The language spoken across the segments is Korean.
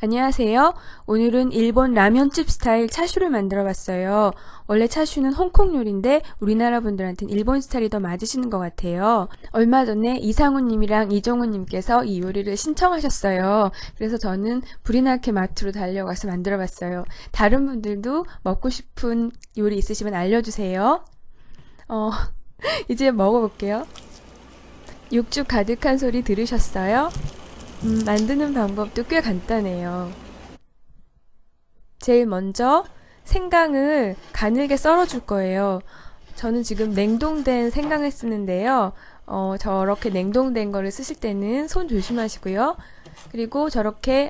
안녕하세요. 오늘은 일본 라면집 스타일 차슈를 만들어 봤어요. 원래 차슈는 홍콩 요리인데 우리나라 분들한테는 일본 스타일이 더 맞으시는 것 같아요. 얼마 전에 이상우님이랑 이종우님께서 이 요리를 신청하셨어요. 그래서 저는 불이나케 마트로 달려가서 만들어 봤어요. 다른 분들도 먹고 싶은 요리 있으시면 알려주세요. 이제 먹어볼게요. 육즙 가득한 소리 들으셨어요? 만드는 방법도 꽤 간단해요. 제일 먼저 생강을 가늘게 썰어줄 거예요. 저는 지금 냉동된 생강을 쓰는데요. 저렇게 냉동된 거를 쓰실 때는 손 조심하시고요. 그리고 저렇게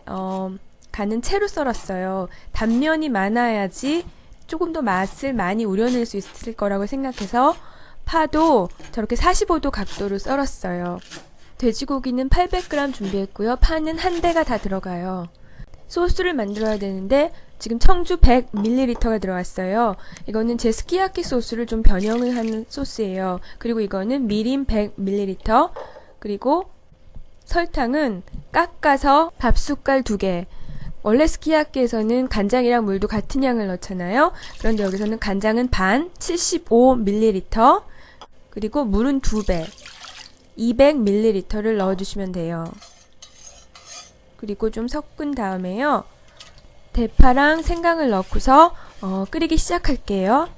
가는 채로 썰었어요. 단면이 많아야지 조금 더 맛을 많이 우려낼 수 있을 거라고 생각해서 파도 저렇게 45도 각도로 썰었어요. 돼지고기는 800g 준비했고요. 파는 한 대가 다 들어가요. 소스를 만들어야 되는데 지금 청주 100ml가 들어갔어요. 이거는 제 스키야키 소스를 좀 변형을 한 소스예요. 그리고 이거는 미림 100ml, 그리고 설탕은 깎아서 밥숟갈 2개. 원래 스키야키에서는 간장이랑 물도 같은 양을 넣잖아요. 그런데 여기서는 간장은 반, 75ml, 그리고 물은 2배. 200ml를 넣어주시면 돼요. 그리고 좀 섞은 다음에요. 대파랑 생강을 넣고서 끓이기 시작할게요.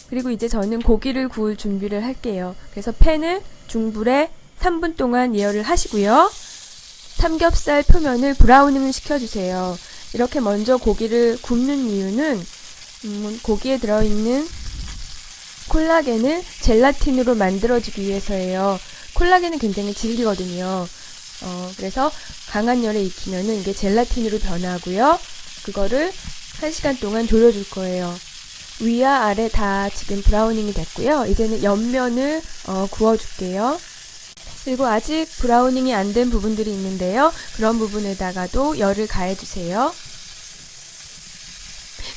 그리고 이제 저는 고기를 구울 준비를 할게요. 그래서 팬을 중불에 3분 동안 예열을 하시고요. 삼겹살 표면을 브라우닝을 시켜주세요. 이렇게 먼저 고기를 굽는 이유는 고기에 들어있는 콜라겐을 젤라틴으로 만들어주기 위해서예요. 콜라겐은 굉장히 질기거든요. 그래서 강한 열에 익히면은 이게 젤라틴으로 변하고요. 그거를 1시간 동안 졸여줄 거예요. 위와 아래 다 지금 브라우닝이 됐고요. 이제는 옆면을 구워줄게요. 그리고 아직 브라우닝이 안 된 부분들이 있는데요. 그런 부분에다가도 열을 가해주세요.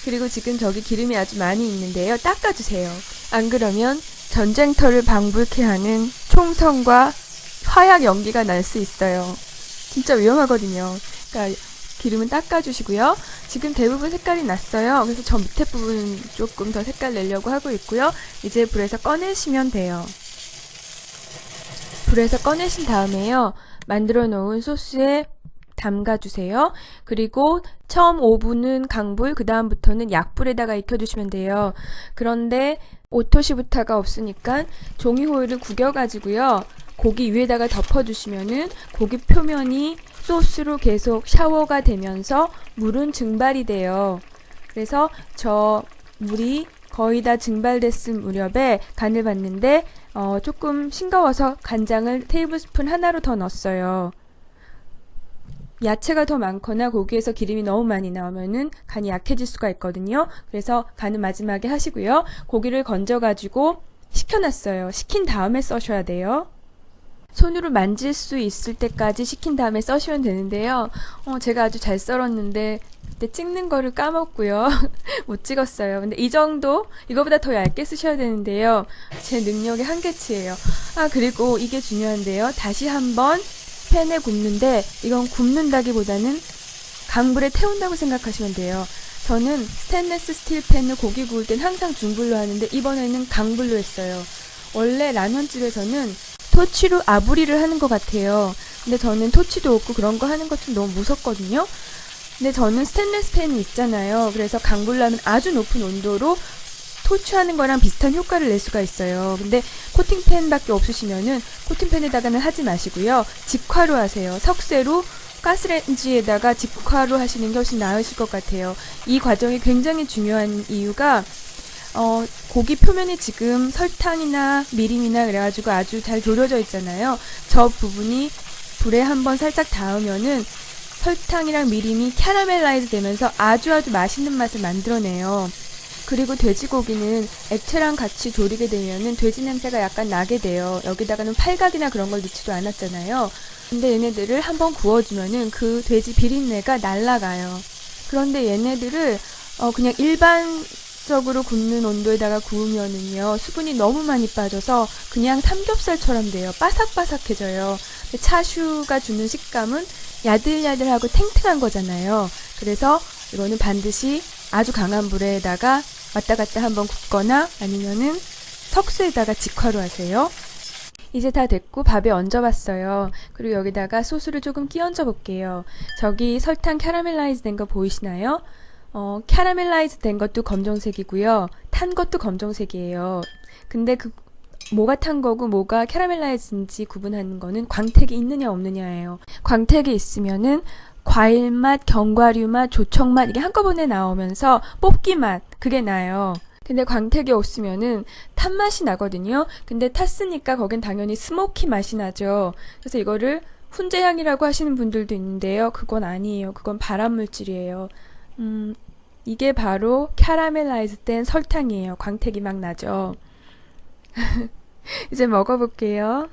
그리고 지금 저기 기름이 아주 많이 있는데요. 닦아주세요. 안 그러면 전쟁터를 방불케 하는 총성과 화약 연기가 날 수 있어요. 진짜 위험하거든요. 그러니까 기름은 닦아주시고요. 지금 대부분 색깔이 났어요. 그래서 저 밑에 부분 조금 더 색깔 내려고 하고 있고요. 이제 불에서 꺼내시면 돼요. 불에서 꺼내신 다음에요. 만들어 놓은 소스에 담가주세요. 그리고 처음 5분은 강불, 그 다음부터는 약불에다가 익혀주시면 돼요. 그런데 오토시부타가 없으니까 종이 호일을 구겨가지고요. 고기 위에다가 덮어주시면은 고기 표면이 소스로 계속 샤워가 되면서 물은 증발이 돼요. 그래서 저 물이 거의 다 증발됐을 무렵에 간을 봤는데 조금 싱거워서 간장을 테이블스푼 하나로 더 넣었어요. 야채가 더 많거나 고기에서 기름이 너무 많이 나오면은 간이 약해질 수가 있거든요. 그래서 간은 마지막에 하시고요. 고기를 건져가지고 식혀놨어요. 식힌 다음에 써셔야 돼요. 손으로 만질 수 있을 때까지 식힌 다음에 써시면 되는데요. 제가 아주 잘 썰었는데 그때 찍는 거를 까먹고요. 못 찍었어요. 근데 이 정도? 이거보다 더 얇게 쓰셔야 되는데요. 제 능력의 한계치예요. 그리고 이게 중요한데요. 다시 한번 팬에 굽는데 이건 굽는다기보다는 강불에 태운다고 생각하시면 돼요. 저는 스테인레스 스틸 팬을 고기 구울 땐 항상 중불로 하는데 이번에는 강불로 했어요. 원래 라면집에서는 토치로 아부리를 하는 것 같아요. 근데 저는 토치도 없고 그런 거 하는 것 좀 너무 무섭거든요. 근데 저는 스테인레스 팬이 있잖아요. 그래서 강불로 하면 아주 높은 온도로 토치하는 거랑 비슷한 효과를 낼 수가 있어요. 근데 코팅팬밖에 없으시면은 코팅팬에다가는 하지 마시고요. 직화로 하세요. 석쇠로 가스레인지에다가 직화로 하시는 게 훨씬 나으실 것 같아요. 이 과정이 굉장히 중요한 이유가 고기 표면이 지금 설탕이나 미림이나 그래가지고 아주 잘 졸여져 있잖아요. 저 부분이 불에 한번 살짝 닿으면은 설탕이랑 미림이 캐러멜라이즈 되면서 아주 맛있는 맛을 만들어내요. 그리고 돼지고기는 액체랑 같이 졸이게 되면은 돼지 냄새가 약간 나게 돼요. 여기다가는 팔각이나 그런 걸 넣지도 않았잖아요. 근데 얘네들을 한번 구워주면은 그 돼지 비린내가 날아가요. 그런데 얘네들을 그냥 일반 직접적으로 굽는 온도에다가 구우면은요, 수분이 너무 많이 빠져서 그냥 삼겹살처럼 돼요. 바삭바삭해져요. 근데 차슈가 주는 식감은 야들야들하고 탱탱한 거잖아요. 그래서 이거는 반드시 아주 강한 불에다가 왔다 갔다 한번 굽거나 아니면은 석쇠에다가 직화로 하세요. 이제 다 됐고 밥에 얹어봤어요. 그리고 여기다가 소스를 조금 끼얹어 볼게요. 저기 설탕 캐러멜라이즈 된 거 보이시나요? 캐러멜라이즈 된 것도 검정색이고요. 탄 것도 검정색이에요. 근데 뭐가 탄 거고 뭐가 캐러멜라이즈인지 구분하는 거는 광택이 있느냐 없느냐예요. 광택이 있으면은 과일 맛, 견과류 맛, 조청 맛 이게 한꺼번에 나오면서 뽑기 맛 그게 나요. 근데 광택이 없으면은 탄 맛이 나거든요. 근데 탔으니까 거긴 당연히 스모키 맛이 나죠. 그래서 이거를 훈제향이라고 하시는 분들도 있는데요. 그건 아니에요. 그건 발암 물질이에요. 이게 바로 캐러멜라이즈 된 설탕이에요. 광택이 막 나죠. 이제 먹어볼게요.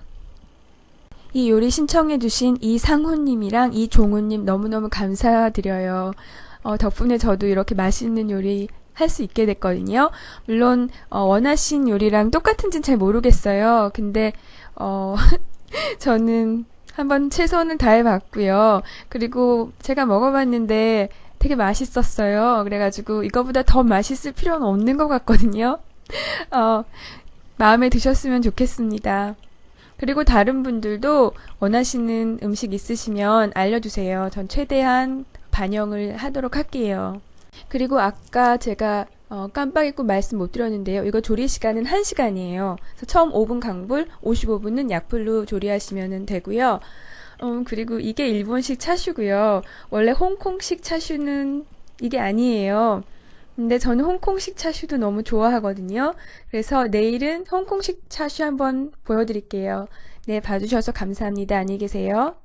이 요리 신청해주신 이상훈님이랑 이종훈님 너무너무 감사드려요. 덕분에 저도 이렇게 맛있는 요리 할 수 있게 됐거든요. 물론 원하신 요리랑 똑같은지는 잘 모르겠어요. 근데 저는 한번 최선을 다해봤고요. 그리고 제가 먹어봤는데 되게 맛있었어요. 그래가지고 이거보다 더 맛있을 필요는 없는 것 같거든요. 마음에 드셨으면 좋겠습니다. 그리고 다른 분들도 원하시는 음식 있으시면 알려주세요. 전 최대한 반영을 하도록 할게요. 그리고 아까 제가 깜빡 잊고 말씀 못 드렸는데요. 이거 조리 시간은 1시간이에요. 그래서 처음 5분 강불, 55분은 약불로 조리하시면 되고요. 그리고 이게 일본식 차슈고요. 원래 홍콩식 차슈는 이게 아니에요. 근데 저는 홍콩식 차슈도 너무 좋아하거든요. 그래서 내일은 홍콩식 차슈 한번 보여드릴게요. 네, 봐주셔서 감사합니다. 안녕히 계세요.